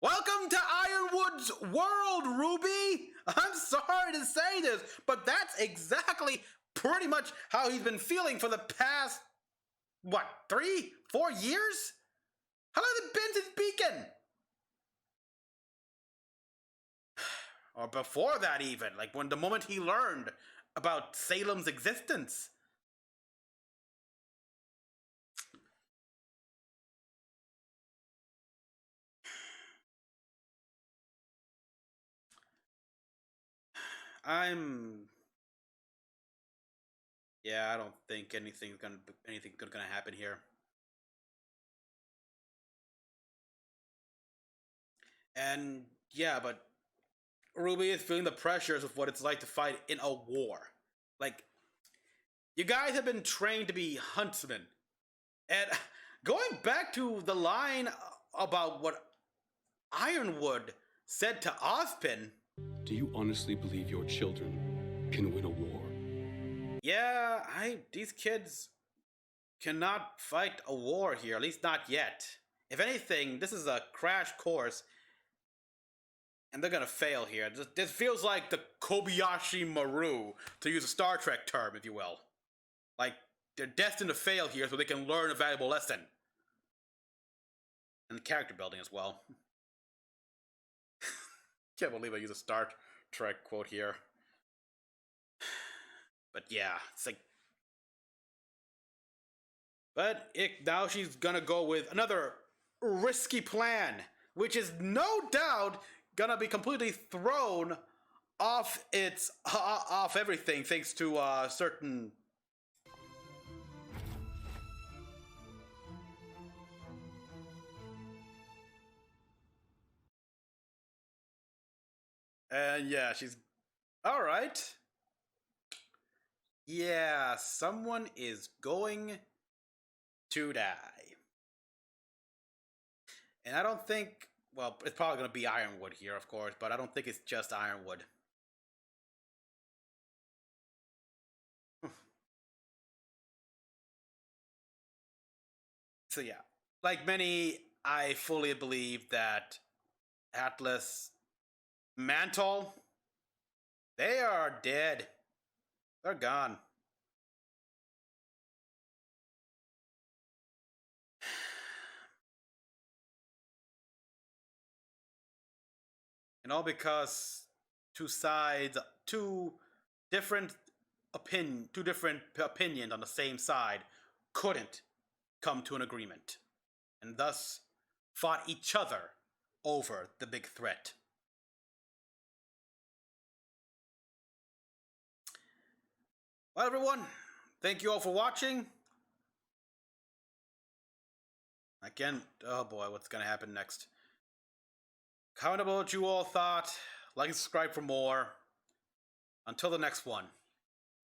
Welcome to Ironwood's world, RWBY! I'm sorry to say this, but that's exactly pretty much how he's been feeling for the past, 3, 4 years? How long has it been since Beacon? Or before that even, like when the moment he learned about Salem's existence. Yeah, I don't think anything's gonna happen here. And yeah, but RWBY is feeling the pressures of what it's like to fight in a war. Like, you guys have been trained to be huntsmen. And going back to the line about what Ironwood said to Ozpin. Do you honestly believe your children can win a war? Yeah, these kids cannot fight a war here, at least not yet. If anything, this is a crash course, and they're gonna fail here. This feels like the Kobayashi Maru, to use a Star Trek term, if you will. Like, they're destined to fail here so they can learn a valuable lesson. And character building as well. Can't believe I use a Star Trek quote here. But yeah, it's like... But now she's gonna go with another risky plan, which is no doubt gonna be completely thrown off off everything thanks to certain... And yeah, she's... Alright. Yeah, someone is going to die. And I don't think... Well, it's probably going to be Ironwood here, of course, but I don't think it's just Ironwood. So yeah, like many, I fully believe that Atlas, Mantle, they are dead. They're gone. And all because two different opinions on the same side couldn't come to an agreement, and thus fought each other over the big threat. Well, everyone, thank you all for watching. Again, oh boy, what's gonna happen next? Comment about what you all thought. Like and subscribe for more. Until the next one,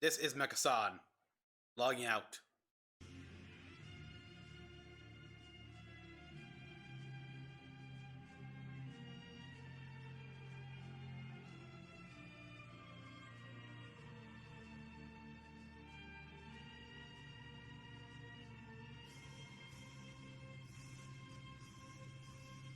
this is Mecha-san, logging out.